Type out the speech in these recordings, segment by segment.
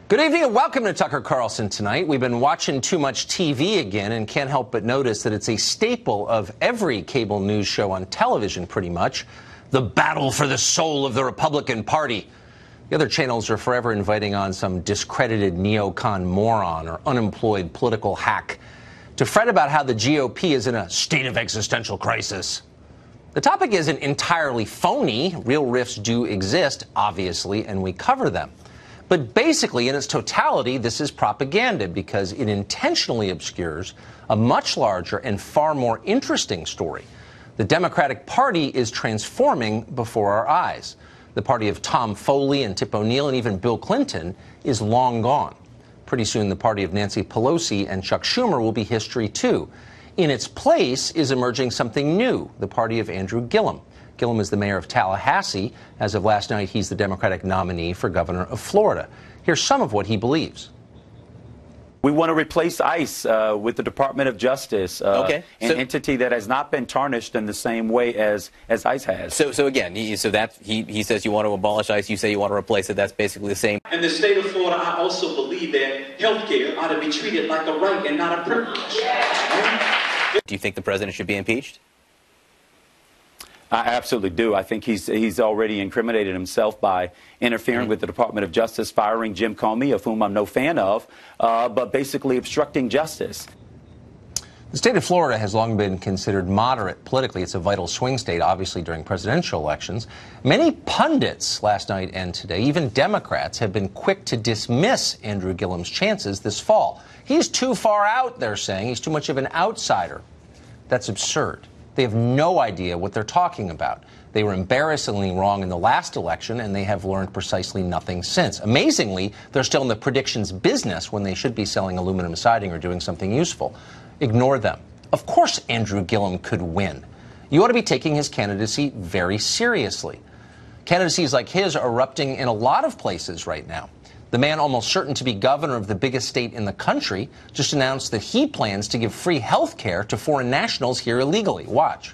Good evening and welcome to Tucker Carlson Tonight. We've been watching too much TV again and can't help but notice that it's a staple of every cable news show on television, pretty much. The battle for the soul of the Republican Party. The other channels are forever inviting on some discredited neocon moron or unemployed political hack to fret about how the GOP is in a state of existential crisis. The topic isn't entirely phony. Real rifts do exist, obviously, and we cover them. But basically, in its totality, this is propaganda because it intentionally obscures a much larger and far more interesting story. The Democratic Party is transforming before our eyes. The party of Tom Foley and Tip O'Neill and even Bill Clinton is long gone. Pretty soon, the party of Nancy Pelosi and Chuck Schumer will be history, too. In its place is emerging something new, the party of Andrew Gillum. Gillum is the mayor of Tallahassee. As of last night, he's the Democratic nominee for governor of Florida. Here's some of what he believes. We want to replace ICE with the Department of Justice, an entity that has not been tarnished in the same way as ICE has. So again, he says you want to abolish ICE, you say you want to replace it. That's basically the same. In the state of Florida, I also believe that health care ought to be treated like a right and not a privilege. Do you think the president should be impeached? I absolutely do. I think he's already incriminated himself by interfering with the Department of Justice, firing Jim Comey, of whom I'm no fan of, but basically obstructing justice. The state of Florida has long been considered moderate politically. It's a vital swing state, obviously, during presidential elections. Many pundits last night and today, even Democrats, have been quick to dismiss Andrew Gillum's chances this fall. He's too far out, they're saying. He's too much of an outsider. That's absurd. They have no idea what they're talking about. They were embarrassingly wrong in the last election, and they have learned precisely nothing since. Amazingly, they're still in the predictions business when they should be selling aluminum siding or doing something useful. Ignore them. Of course Andrew Gillum could win. You ought to be taking his candidacy very seriously. Candidacies like his are erupting in a lot of places right now. The man almost certain to be governor of the biggest state in the country just announced that he plans to give free health care to foreign nationals here illegally. Watch.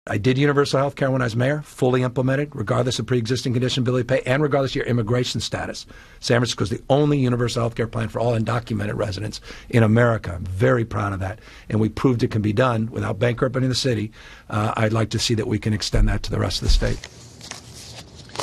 I did universal health care when I was mayor, fully implemented, regardless of pre-existing condition, ability to pay, and regardless of your immigration status. San Francisco is the only universal health care plan for all undocumented residents in America. I'm very proud of that. And we proved it can be done without bankrupting the city. I'd like to see that we can extend that to the rest of the state.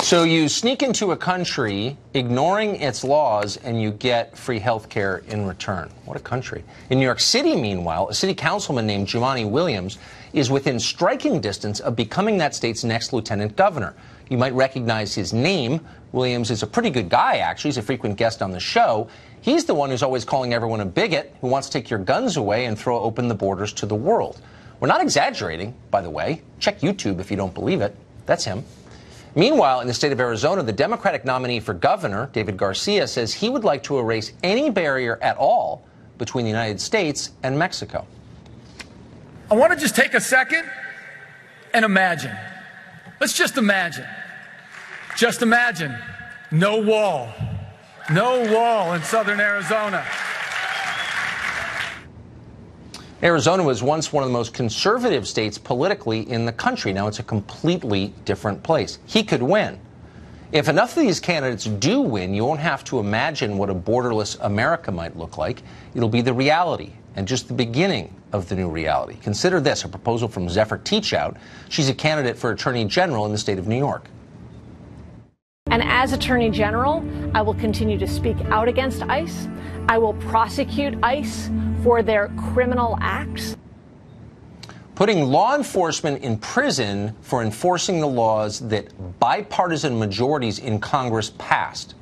So you sneak into a country, ignoring its laws, and you get free health care in return. What a country. In New York City, meanwhile, a city councilman named Jumaane Williams is within striking distance of becoming that state's next lieutenant governor. You might recognize his name. Williams is a pretty good guy, actually. He's a frequent guest on the show. He's the one who's always calling everyone a bigot, who wants to take your guns away and throw open the borders to the world. We're not exaggerating, by the way. Check YouTube if you don't believe it. That's him. Meanwhile, in the state of Arizona, the Democratic nominee for governor, David Garcia, says he would like to erase any barrier at all between the United States and Mexico. I want to just take a second and imagine. Let's just imagine. Just imagine. No wall. No wall in southern Arizona. Arizona was once one of the most conservative states politically in the country. Now it's a completely different place. He could win. If enough of these candidates do win, you won't have to imagine what a borderless America might look like. It'll be the reality and just the beginning of the new reality. Consider this, a proposal from Zephyr Teachout. She's a candidate for Attorney General in the state of New York. And as Attorney General, I will continue to speak out against ICE. I will prosecute ICE for their criminal acts. Putting law enforcement in prison for enforcing the laws that bipartisan majorities in Congress passed.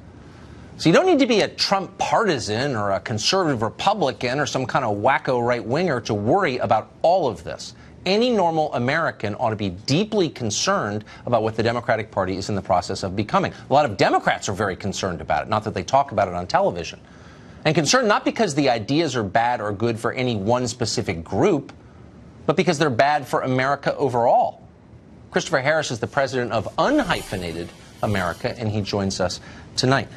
So you don't need to be a Trump partisan or a conservative Republican or some kind of wacko right-winger to worry about all of this. Any normal American ought to be deeply concerned about what the Democratic Party is in the process of becoming. A lot of Democrats are very concerned about it, not that they talk about it on television. And concerned not because the ideas are bad or good for any one specific group, but because they're bad for America overall. Christopher Harris is the president of Unhyphenated America, and he joins us tonight.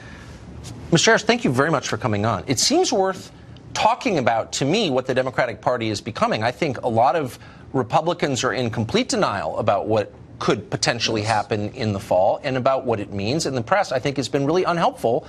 Mr. Harris, thank you very much for coming on. It seems worth talking about, to me, what the Democratic Party is becoming. I think a lot of Republicans are in complete denial about what could potentially happen in the fall and about what it means. And the press, I think, has been really unhelpful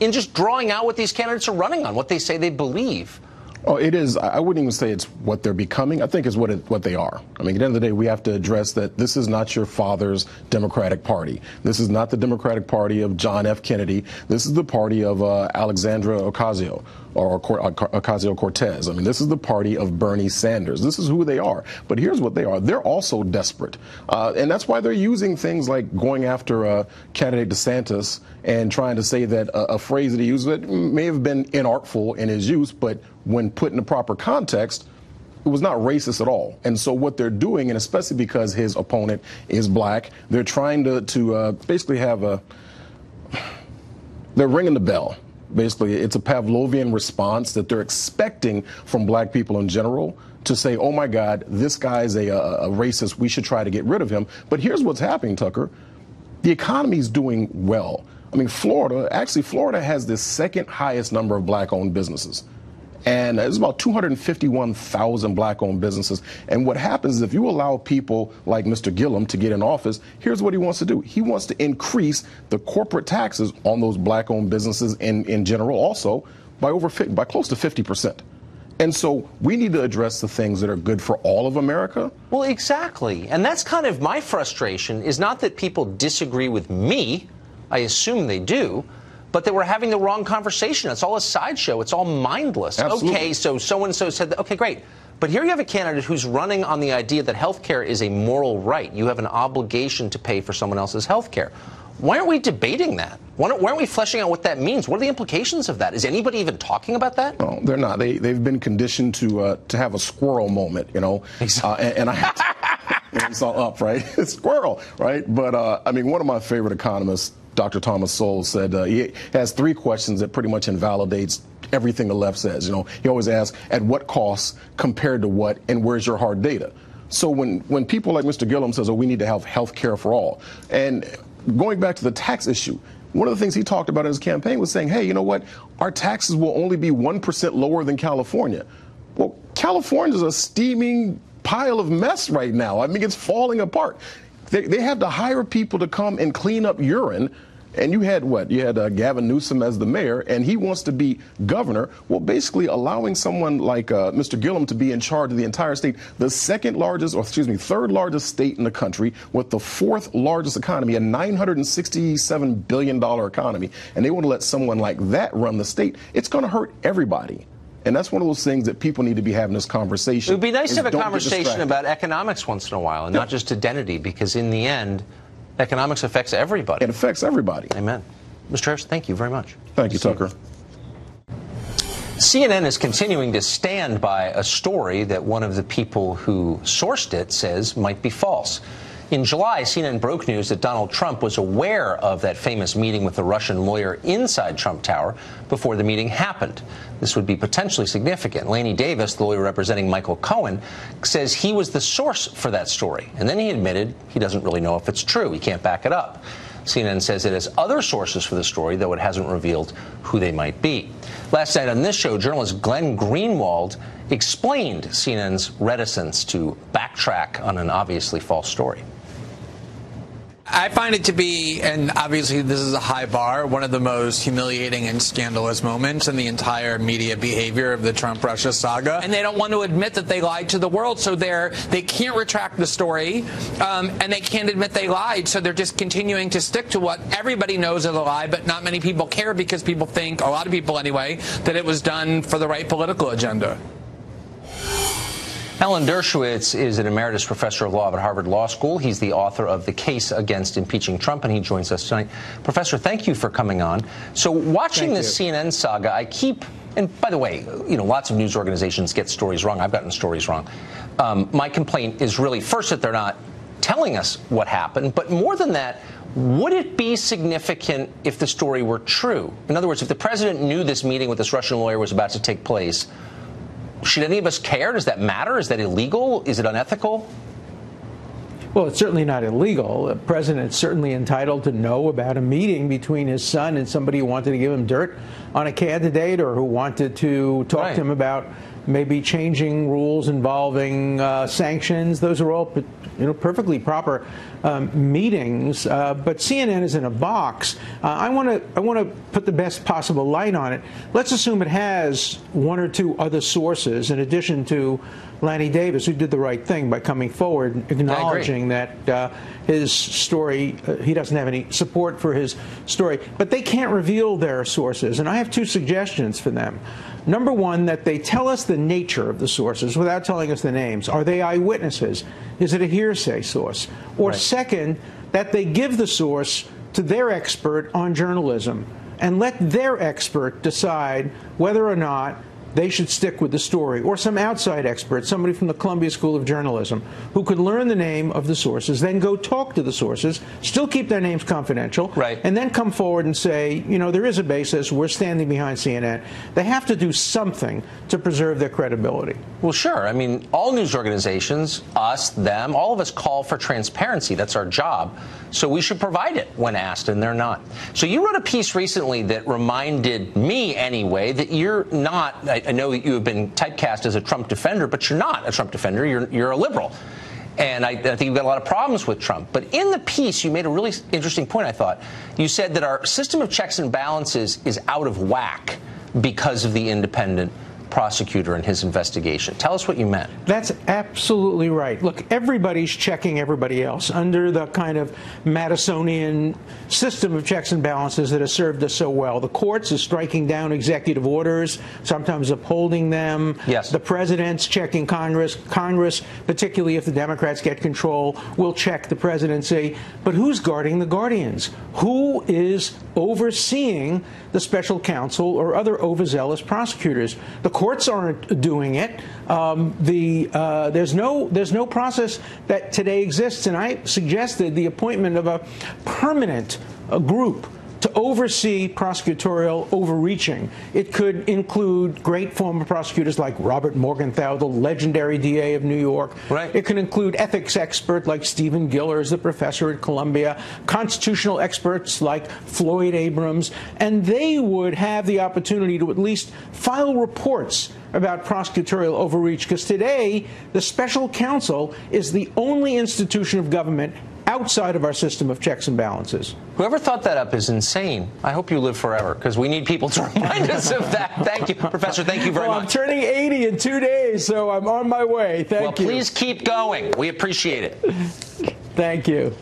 in just drawing out what these candidates are running on, what they say they believe. Oh, it is. I wouldn't even say it's what they're becoming. I think it's what they are. I mean, at the end of the day, we have to address that this is not your father's Democratic Party. This is not the Democratic Party of John F. Kennedy. This is the party of Alexandra Ocasio or Ocasio-Cortez. I mean, this is the party of Bernie Sanders. This is who they are. But here's what they are. They're also desperate. And that's why they're using things like going after candidate DeSantis and trying to say that a phrase that he used that may have been inartful in his use, but when put in the proper context, it was not racist at all. And so what they're doing, and especially because his opponent is black, they're trying to basically have they're ringing the bell. Basically, it's a Pavlovian response that they're expecting from black people in general to say, oh, my God, this guy's a racist. We should try to get rid of him. But here's what's happening, Tucker. The economy is doing well. I mean, Florida has the second highest number of black-owned businesses. And there's about 251,000 black-owned businesses. And what happens is if you allow people like Mr. Gillum to get in office, here's what he wants to do. He wants to increase the corporate taxes on those black-owned businesses in general also by close to 50%. And so we need to address the things that are good for all of America. Well, exactly. And that's kind of my frustration, is not that people disagree with me. I assume they do. But that we're having the wrong conversation. It's all a sideshow. It's all mindless. Absolutely. Okay, so-and-so said that. Okay, great. But here you have a candidate who's running on the idea that health care is a moral right. You have an obligation to pay for someone else's health care. Why aren't we debating that? Why aren't we fleshing out what that means? What are the implications of that? Is anybody even talking about that? No, they're not. They've been conditioned to have a squirrel moment, you know. Exactly. And I have to, it's all up, right? Squirrel, right? But, I mean, one of my favorite economists, Dr. Thomas Sowell, said he has three questions that pretty much invalidates everything the left says. You know, he always asks, at what cost, compared to what, and where's your hard data? So when people like Mr. Gillum says, oh, we need to have health care for all, and going back to the tax issue, one of the things he talked about in his campaign was saying, hey, you know what, our taxes will only be 1% lower than California. Well, California's a steaming pile of mess right now. I mean, it's falling apart. They have to hire people to come and clean up urine. And you had what? You had Gavin Newsom as the mayor, and he wants to be governor. Well, basically allowing someone like Mr. Gillum to be in charge of the entire state, the third largest state in the country, with the fourth largest economy, a $967 billion economy. And they want to let someone like that run the state. It's going to hurt everybody. And that's one of those things that people need to be having this conversation. It would be nice to have a conversation about economics once in a while and not just identity, because in the end, economics affects everybody. It affects everybody. Amen. Mr. Harris, thank you very much. Thank you, Tucker. CNN is continuing to stand by a story that one of the people who sourced it says might be false. In July, CNN broke news that Donald Trump was aware of that famous meeting with the Russian lawyer inside Trump Tower before the meeting happened. This would be potentially significant. Laney Davis, the lawyer representing Michael Cohen, says he was the source for that story. And then he admitted he doesn't really know if it's true. He can't back it up. CNN says it has other sources for the story, though it hasn't revealed who they might be. Last night on this show, journalist Glenn Greenwald explained CNN's reticence to backtrack on an obviously false story. I find it to be, and obviously this is a high bar, one of the most humiliating and scandalous moments in the entire media behavior of the Trump-Russia saga. And they don't want to admit that they lied to the world, so they can't retract the story, and they can't admit they lied, so they're just continuing to stick to what everybody knows is a lie, but not many people care because people think, a lot of people anyway, that it was done for the right political agenda. Alan Dershowitz is an emeritus professor of law at Harvard Law School. He's the author of The Case Against Impeaching Trump, and he joins us tonight. Professor, thank you for coming on. So watching this CNN saga, and by the way, you know, lots of news organizations get stories wrong. I've gotten stories wrong. My complaint is really, first, that they're not telling us what happened, but more than that, would it be significant if the story were true? In other words, if the president knew this meeting with this Russian lawyer was about to take place, should any of us care? Does that matter? Is that illegal? Is it unethical? Well, it's certainly not illegal. The president's certainly entitled to know about a meeting between his son and somebody who wanted to give him dirt on a candidate or who wanted to talk to him about maybe changing rules involving sanctions. Those are all, perfectly proper meetings. But CNN is in a box. I want to put the best possible light on it. Let's assume it has one or two other sources in addition to Lanny Davis, who did the right thing by coming forward and acknowledging that his story, he doesn't have any support for his story. But they can't reveal their sources. And I have two suggestions for them. Number one, that they tell us the nature of the sources without telling us the names. Are they eyewitnesses? Is it a hearsay source? Or second, that they give the source to their expert on journalism and let their expert decide whether or not they should stick with the story, or some outside expert, somebody from the Columbia School of Journalism, who could learn the name of the sources, then go talk to the sources, still keep their names confidential, and then come forward and say, there is a basis, we're standing behind CNN. They have to do something to preserve their credibility. Well, sure. I mean, all news organizations, us, them, all of us call for transparency. That's our job. So we should provide it when asked, and they're not. So you wrote a piece recently that reminded me, anyway, that you're not, I know that you have been typecast as a Trump defender, but you're not a Trump defender. You're a liberal. And I think you've got a lot of problems with Trump. But in the piece, you made a really interesting point, I thought. You said that our system of checks and balances is out of whack because of the independent prosecutor and his investigation. Tell us what you meant. That's absolutely right. Look, everybody's checking everybody else under the kind of Madisonian system of checks and balances that has served us so well. The courts are striking down executive orders, sometimes upholding them. Yes. The president's checking Congress. Congress, particularly if the Democrats get control, will check the presidency. But who's guarding the guardians? Who is overseeing the special counsel or other overzealous prosecutors? The courts aren't doing it. There's no process that today exists, and I suggested the appointment of a permanent group to oversee prosecutorial overreaching. It could include great former prosecutors like Robert Morgenthau, the legendary DA of New York. Right. It could include ethics experts like Stephen Gillers, the professor at Columbia, constitutional experts like Floyd Abrams, and they would have the opportunity to at least file reports about prosecutorial overreach, because today the special counsel is the only institution of government outside of our system of checks and balances. Whoever thought that up is insane. I hope you live forever, because we need people to remind us of that. Thank you, Professor. Thank you very much. I'm turning 80 in 2 days, so I'm on my way. Thank you. Well, please keep going. We appreciate it. Thank you.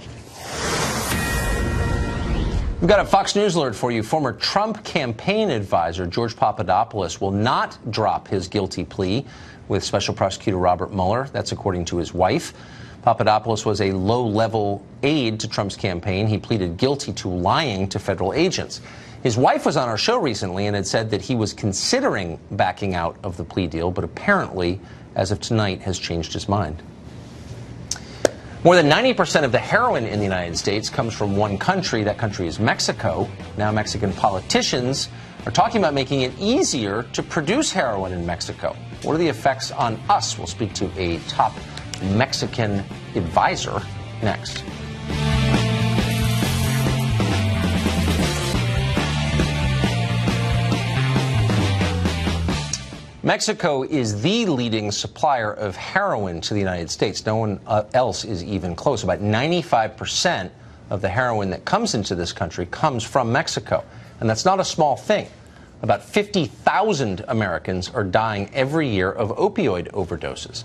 We've got a Fox News alert for you. Former Trump campaign advisor George Papadopoulos will not drop his guilty plea with Special Prosecutor Robert Mueller. That's according to his wife. Papadopoulos was a low-level aide to Trump's campaign. He pleaded guilty to lying to federal agents. His wife was on our show recently and had said that he was considering backing out of the plea deal, but apparently, as of tonight, has changed his mind. More than 90% of the heroin in the United States comes from one country. That country is Mexico. Now Mexican politicians are talking about making it easier to produce heroin in Mexico. What are the effects on us? We'll speak to a top Mexican advisor next. Mexico is the leading supplier of heroin to the United States. No one else is even close. About 95% of the heroin that comes into this country comes from Mexico. And that's not a small thing. About 50,000 Americans are dying every year of opioid overdoses.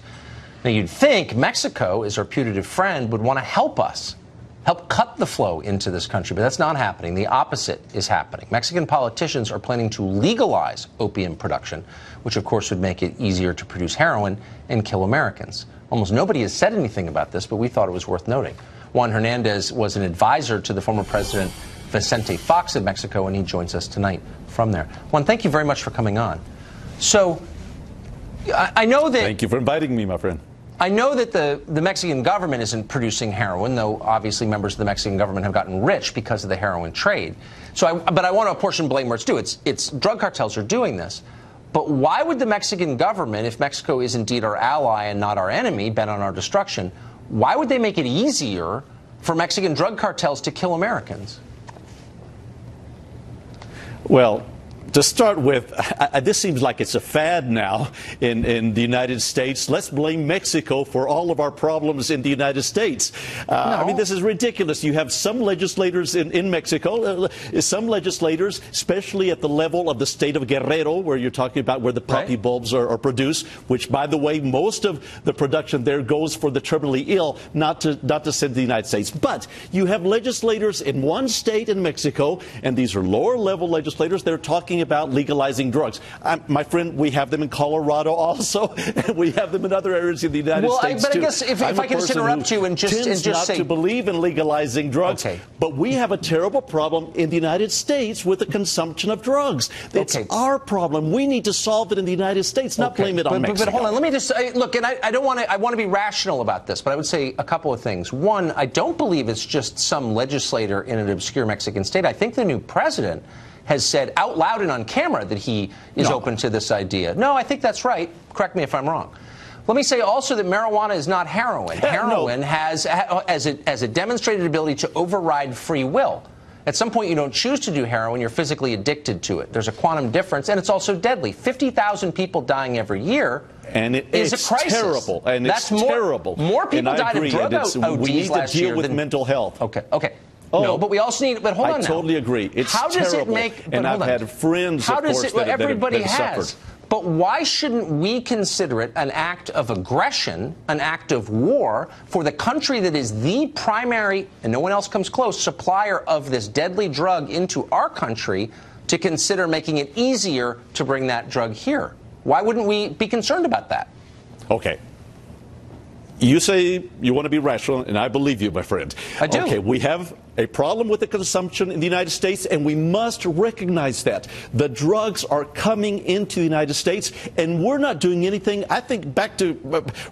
Now, you'd think Mexico, as our putative friend, would want to help us, help cut the flow into this country, but that's not happening. The opposite is happening. Mexican politicians are planning to legalize opium production, which of course would make it easier to produce heroin and kill Americans. Almost nobody has said anything about this, but we thought it was worth noting. Juan Hernandez was an advisor to the former president Vicente Fox of Mexico, and he joins us tonight from there. Juan, thank you very much for coming on. So, I know that... Thank you for inviting me, my friend. I know that the Mexican government isn't producing heroin, though obviously members of the Mexican government have gotten rich because of the heroin trade. But I want to apportion blame where it's due. It's drug cartels are doing this. But why would the Mexican government, if Mexico is indeed our ally and not our enemy, bent on our destruction, why would they make it easier for Mexican drug cartels to kill Americans? Well, To start with, this seems like it's a fad now in the United States. Let's blame Mexico for all of our problems in the United States. I mean, this is ridiculous. You have some legislators in Mexico, some legislators, especially at the level of the state of Guerrero, where you're talking about where the poppy bulbs are produced, which, by the way, most of the production there goes for the terminally ill, not to send to the United States. But you have legislators in one state in Mexico, and these are lower-level legislators. They're talking about legalizing drugs. My friend, we have them in Colorado also, and we have them in other areas in the United States too. I guess if I can just interrupt you and just say, to believe in legalizing drugs, but we have a terrible problem in the United States with the consumption of drugs. It's our problem. We need to solve it in the United States, not blame it on Mexico. But hold on, let me just look, and I want to be rational about this, but I would say a couple of things. One, I don't believe it's just some legislator in an obscure Mexican state. I think the new president has said out loud and on camera that he is open to this idea. No, I think that's right. Correct me if I'm wrong. Let me say also that marijuana is not heroin. Heroin has a demonstrated ability to override free will. At some point, you don't choose to do heroin. You're physically addicted to it. There's a quantum difference, and it's also deadly. 50,000 people dying every year is a crisis. Terrible, and that's it's terrible. More people died of drug ODs we need last to deal year with than mental health. Okay. No, but we also need. But hold on now. I totally agree. It's how does terrible. It make? And I've had friends, of course, that have suffered. But why shouldn't we consider it an act of aggression, an act of war, for the country that is the primary, and no one else comes close, supplier of this deadly drug into our country, to consider making it easier to bring that drug here? Why wouldn't we be concerned about that? Okay. You say you want to be rational, and I believe you, my friend. I do. Okay, we have a problem with the consumption in the United States, and we must recognize that. The drugs are coming into the United States, and we're not doing anything. I think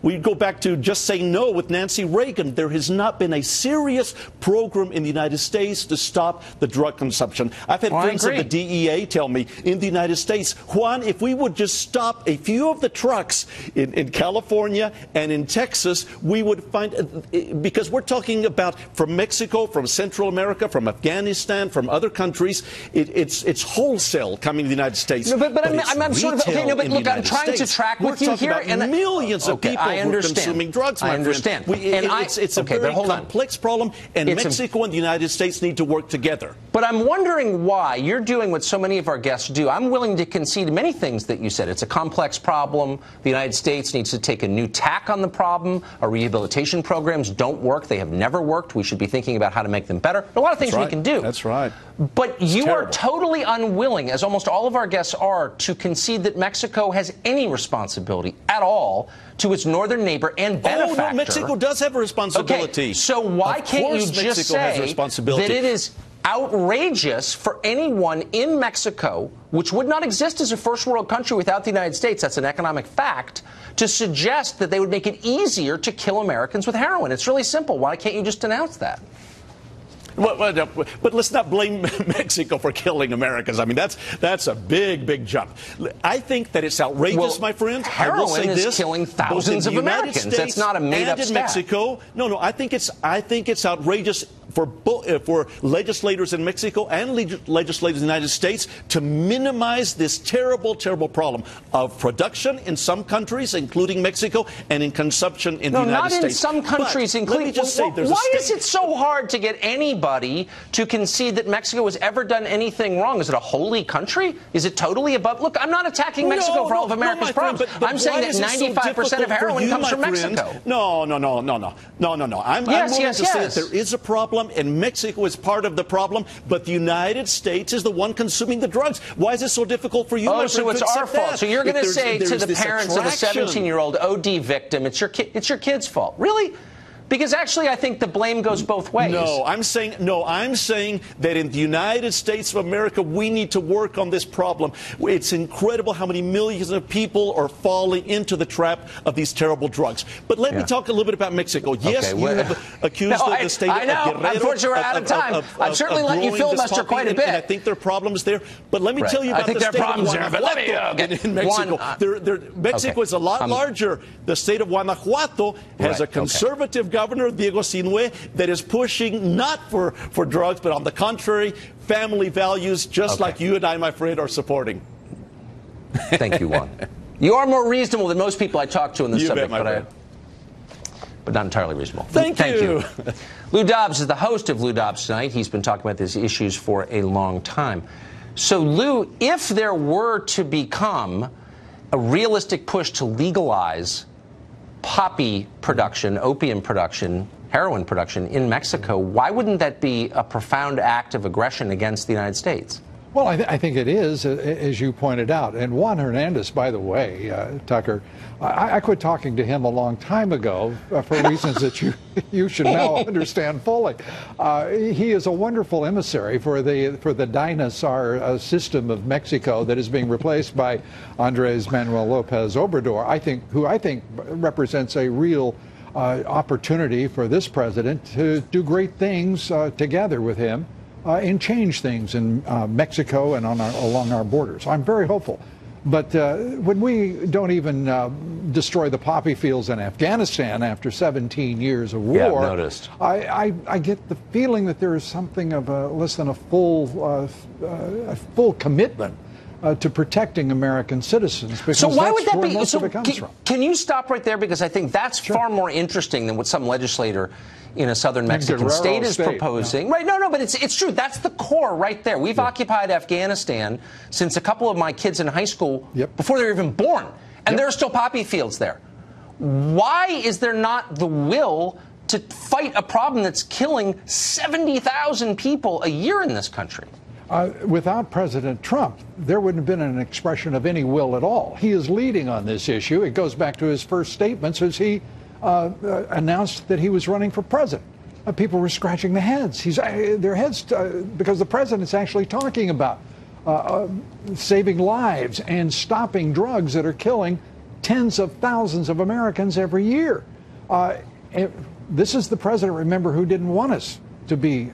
we go back to just saying no with Nancy Reagan. There has not been a serious program in the United States to stop the drug consumption. I've had friends of the DEA tell me in the United States, Juan, if we would just stop a few of the trucks in California and in Texas, we would find, because we're talking about from Mexico, from Central America, from Afghanistan, from other countries, it's wholesale coming to the United States. No, but I'm sort of okay. No, but look, I'm trying to track with you here, and millions of people who are consuming drugs. My I understand. Friend. It's a very complex problem, and Mexico and the United States need to work together. But I'm wondering why you're doing what so many of our guests do. I'm willing to concede many things that you said. It's a complex problem. The United States needs to take a new tack on the problem. Our rehabilitation programs don't work. They have never worked. We should be thinking about how to make them better. There are a lot of things we can do. That's right. But you are totally unwilling, as almost all of our guests are, to concede that Mexico has any responsibility at all to its northern neighbor and benefactor. Oh, no, Mexico does have a responsibility. Okay, so why can't you just say that it is outrageous for anyone in Mexico, which would not exist as a first world country without the United States, that's an economic fact, to suggest that they would make it easier to kill Americans with heroin? It's really simple. Why can't you just announce that? But let's not blame Mexico for killing Americans. I mean, that's a big jump. I think that it's outrageous, my friend. Heroin is killing thousands of Americans. That's not a made-up stat. And in Mexico, no, I think it's outrageous for legislators in Mexico and legislators in the United States to minimize this terrible problem of production in some countries, including Mexico, and in consumption in the United States. Not in some countries, including. Let me just say, why is it so hard to get anybody to concede that Mexico has ever done anything wrong? Is it a holy country? Is it totally above? Look, I'm not attacking Mexico for all of America's problems. I'm saying that 95% of heroin comes from Mexico. No. I'm willing to say that there is a problem, and Mexico is part of the problem, but the United States is the one consuming the drugs. Why is it so difficult for you? Oh, so it's our fault. So you're going to say to the parents of a 17-year-old OD victim, it's your kid's fault. Really? Because actually, I think the blame goes both ways. No, I'm saying that in the United States of America, we need to work on this problem. It's incredible how many millions of people are falling into the trap of these terrible drugs. But let me talk a little bit about Mexico. Yes, you have accused the state of Guerrero. Unfortunately, we're out of time. I've certainly let you filibuster quite a bit. And I think there are problems there. But let me tell you about the state of Guanajuato in Mexico. Mexico is a lot larger. The state of Guanajuato has a conservative government. governor, Diego Sinue, that is pushing not for drugs, but on the contrary, family values, just like you and I, my friend, are supporting. Thank you, Juan. You are more reasonable than most people I talk to on this subject, but not entirely reasonable. Thank you. Lou Dobbs is the host of Lou Dobbs Tonight. He's been talking about these issues for a long time. So, Lou, if there were to become a realistic push to legalize poppy production, opium production, heroin production in Mexico, why wouldn't that be a profound act of aggression against the United States? Well, I think it is, as you pointed out. And Juan Hernandez, by the way, Tucker, I quit talking to him a long time ago for reasons that you should now understand fully. He is a wonderful emissary for the dinosaur system of Mexico that is being replaced by Andrés Manuel López Obrador, who I think represents a real opportunity for this president to do great things together with him. And change things in Mexico and along our borders. I'm very hopeful. But when we don't even destroy the poppy fields in Afghanistan after 17 years of war, yeah, I've noticed. I get the feeling that there is something of less than a full commitment to protecting American citizens. So why would that be? Most of it comes from. Can you stop right there? Because I think that's far more interesting than what some legislator in a southern Mexican state is proposing. Right, no, but it's true. That's the core right there. We've occupied Afghanistan since a couple of my kids in high school, before they were even born, and there are still poppy fields there. Why is there not the will to fight a problem that's killing 70,000 people a year in this country? Without President Trump, there wouldn't have been an expression of any will at all. He is leading on this issue. It goes back to his first statements as he announced that he was running for president. People were scratching their heads. Because the president's actually talking about saving lives and stopping drugs that are killing tens of thousands of Americans every year. This is the president, remember, who didn't want us to be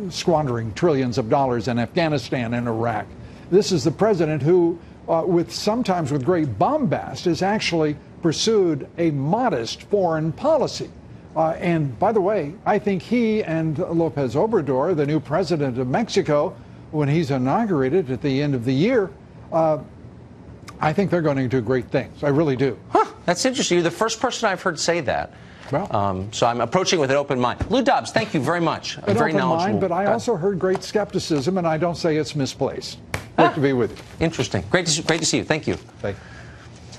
squandering trillions of dollars in Afghanistan and Iraq. This is the president who, sometimes with great bombast, has actually pursued a modest foreign policy. And by the way, I think he and López Obrador, the new president of Mexico, when he's inaugurated at the end of the year, I think they're going to do great things. I really do. Huh, that's interesting. You're the first person I've heard say that. Well, so I'm approaching with an open mind. Lou Dobbs, thank you very much. An very open knowledgeable. Mind, but I also heard great skepticism, and I don't say it's misplaced. Great to be with you. Interesting. Great to see you. Thank you. Thank you.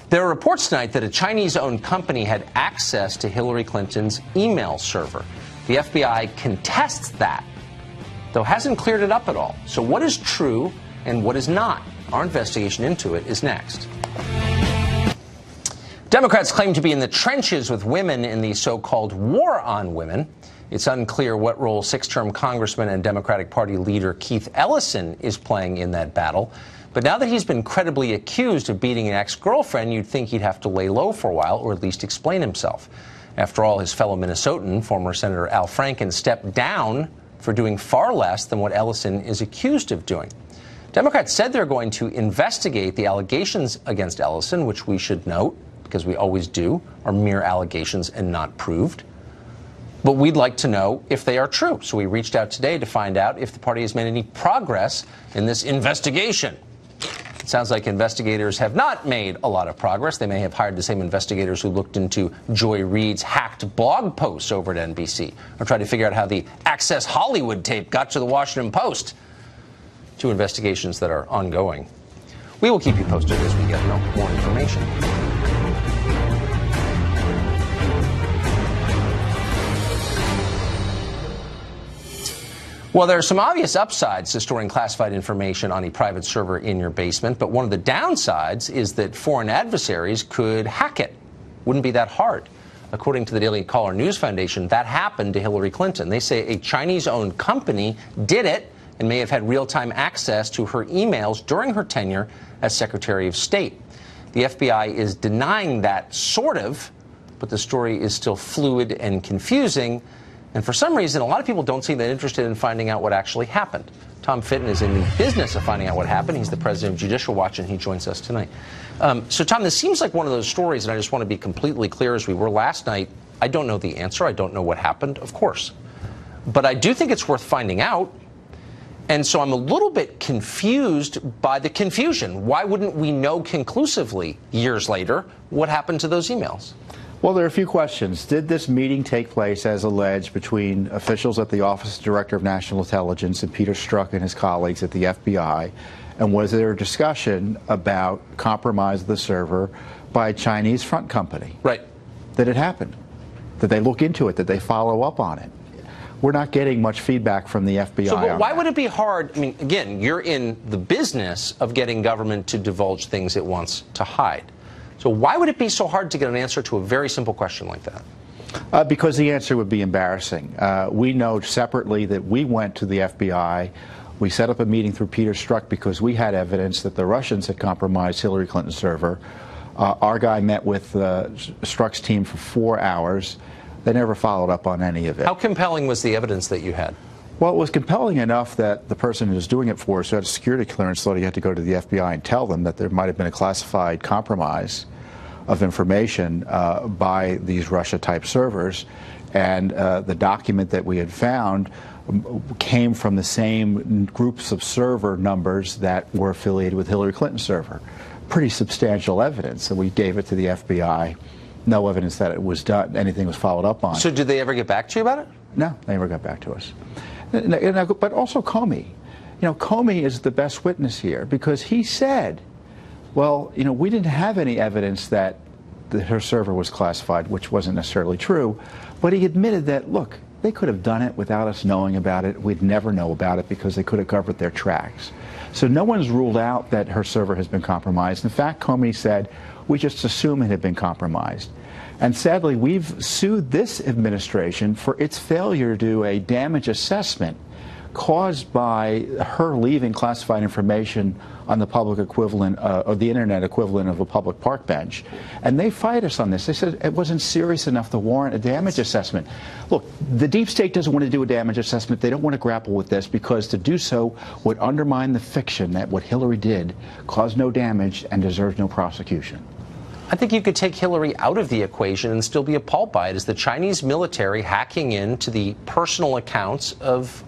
There are reports tonight that a Chinese-owned company had access to Hillary Clinton's email server. The FBI contests that, though hasn't cleared it up at all. So what is true and what is not? Our investigation into it is next. Democrats claim to be in the trenches with women in the so-called war on women. It's unclear what role six-term Congressman and Democratic Party leader Keith Ellison is playing in that battle. But now that he's been credibly accused of beating an ex-girlfriend, you'd think he'd have to lay low for a while or at least explain himself. After all, his fellow Minnesotan, former Senator Al Franken, stepped down for doing far less than what Ellison is accused of doing. Democrats said they're going to investigate the allegations against Ellison, which we should note, because we always do, are mere allegations and not proved. But we'd like to know if they are true. So we reached out today to find out if the party has made any progress in this investigation. It sounds like investigators have not made a lot of progress. They may have hired the same investigators who looked into Joy Reid's hacked blog posts over at NBC, or tried to figure out how the Access Hollywood tape got to the Washington Post. Two investigations that are ongoing. We will keep you posted as we get more information. Well, there are some obvious upsides to storing classified information on a private server in your basement, but one of the downsides is that foreign adversaries could hack it. Wouldn't be that hard. According to the Daily Caller News Foundation, that happened to Hillary Clinton. They say a Chinese-owned company did it and may have had real-time access to her emails during her tenure as Secretary of State. The FBI is denying that, sort of, but the story is still fluid and confusing. And for some reason, a lot of people don't seem that interested in finding out what actually happened. Tom Fitton is in the business of finding out what happened. He's the president of Judicial Watch, and he joins us tonight. So, Tom, this seems like one of those stories, and I just want to be completely clear, as we were last night, I don't know the answer. I don't know what happened, of course. But I do think it's worth finding out. And so I'm a little bit confused by the confusion. Why wouldn't we know conclusively years later what happened to those emails? Well, there are a few questions. Did this meeting take place, as alleged, between officials at the Office of Director of National Intelligence and Peter Strzok and his colleagues at the FBI? And was there a discussion about compromise of the server by a Chinese front company? Right. Did it happen? Did they look into it? Did they follow up on it? We're not getting much feedback from the FBI. So why would it be hard? I mean, again, you're in the business of getting government to divulge things it wants to hide. So why would it be so hard to get an answer to a very simple question like that? Because the answer would be embarrassing. We know separately that we went to the FBI. We set up a meeting through Peter Strzok because we had evidence that the Russians had compromised Hillary Clinton's server. Our guy met with Strzok's team for 4 hours. They never followed up on any of it. How compelling was the evidence that you had? Well, it was compelling enough that the person who was doing it for us, who had a security clearance, thought he had to go to the FBI and tell them that there might have been a classified compromise of information by these Russia-type servers. And the document that we had found came from the same groups of server numbers that were affiliated with Hillary Clinton's server. Pretty substantial evidence, and we gave it to the FBI. No evidence that it was done, anything was followed up on. So did they ever get back to you about it? No, they never got back to us. But also Comey. You know, Comey is the best witness here because he said, well, you know, we didn't have any evidence that her server was classified, which wasn't necessarily true, but he admitted that, look, they could have done it without us knowing about it. We'd never know about it because they could have covered their tracks. So no one's ruled out that her server has been compromised. In fact, Comey said, we just assume it had been compromised. And sadly, we've sued this administration for its failure to do a damage assessment caused by her leaving classified information on the public equivalent, or the internet equivalent of a public park bench. And they fight us on this. They said it wasn't serious enough to warrant a damage assessment. Look, the deep state doesn't want to do a damage assessment. They don't want to grapple with this because to do so would undermine the fiction that what Hillary did caused no damage and deserves no prosecution. I think you could take Hillary out of the equation and still be appalled by it. Is the Chinese military hacking into the personal accounts of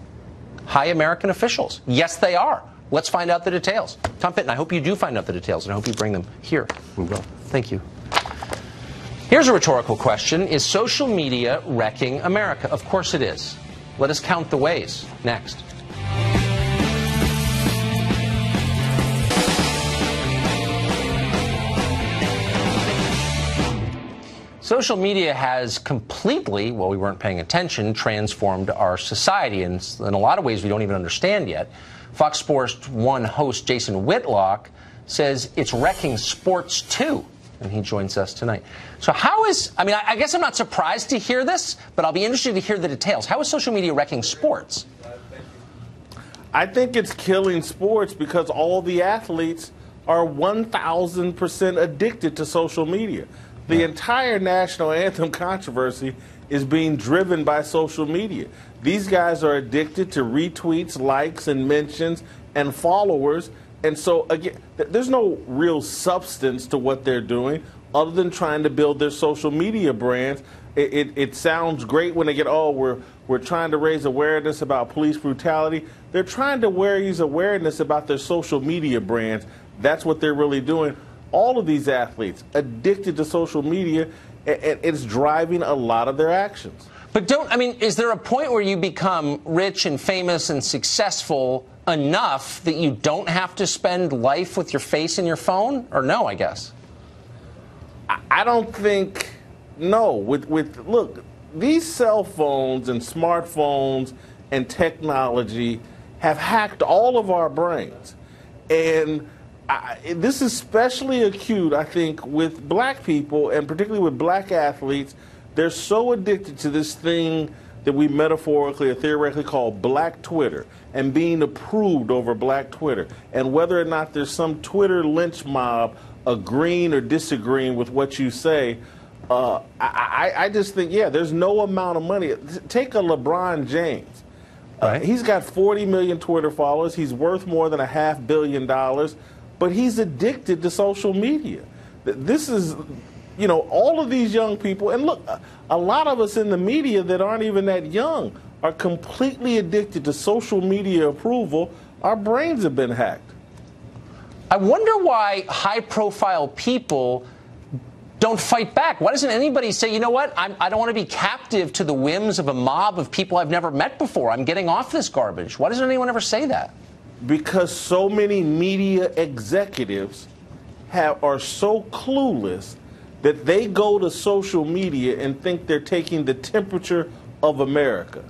high American officials? Yes, they are. Let's find out the details. Tom Fitton, I hope you do find out the details, and I hope you bring them here. We will. Thank you. Here's a rhetorical question. Is social media wrecking America? Of course it is. Let us count the ways. Next. Social media has completely, well, we weren't paying attention, transformed our society. And in a lot of ways we don't even understand yet. Fox Sports 1 host Jason Whitlock says it's wrecking sports too. And he joins us tonight. So how is, I mean, I guess I'm not surprised to hear this, but I'll be interested to hear the details. How is social media wrecking sports? I think it's killing sports because all the athletes are 1,000% addicted to social media. The entire national anthem controversy is being driven by social media. These guys are addicted to retweets, likes, and mentions, and followers. And so, again, there's no real substance to what they're doing other than trying to build their social media brands. It sounds great when they get, oh, we're trying to raise awareness about police brutality. They're trying to raise awareness about their social media brands. That's what they're really doing. All of these athletes addicted to social media, and it's driving a lot of their actions. But is there a point where you become rich and famous and successful enough that you don't have to spend life with your face in your phone? Or no, I guess? I don't think, no. Look, these cell phones and smartphones and technology have hacked all of our brains. And this is especially acute, I think, with black people, and particularly with black athletes. They're so addicted to this thing that we metaphorically or theoretically call black Twitter and being approved over black Twitter. And whether or not there's some Twitter lynch mob agreeing or disagreeing with what you say, I just think, yeah, there's no amount of money. Take a LeBron James. He's got 40 million Twitter followers. He's worth more than $500 million. But he's addicted to social media. This is you know, all of these young people, and look, a lot of us in the media that aren't even that young are completely addicted to social media approval. Our brains have been hacked. I wonder why high-profile people don't fight back. Why doesn't anybody say, you know what, I don't want to be captive to the whims of a mob of people I've never met before. I'm getting off this garbage. Why doesn't anyone ever say that? Because so many media executives are so clueless that they go to social media and think they're taking the temperature of America.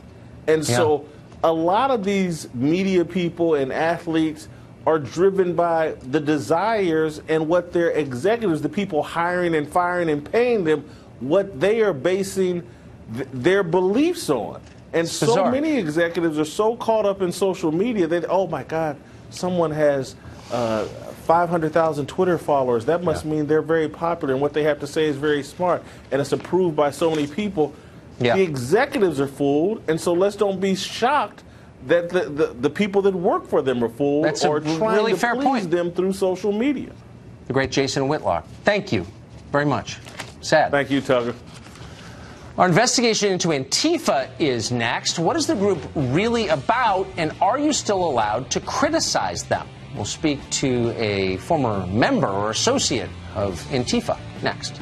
And so a lot of these media people and athletes are driven by the desires and what their executives, the people hiring and firing and paying them, what they are basing their beliefs on. And so many executives are so caught up in social media that, oh my God, someone has 500,000 Twitter followers. That must mean they're very popular and what they have to say is very smart. And it's approved by so many people. The executives are fooled, and so let's don't be shocked that the people that work for them are fooled or trying to please them through social media. The great Jason Whitlock. Thank you very much. Sad. Thank you, Tugger. Our investigation into Antifa is next. What is the group really about, and are you still allowed to criticize them? We'll speak to a former member or associate of Antifa next.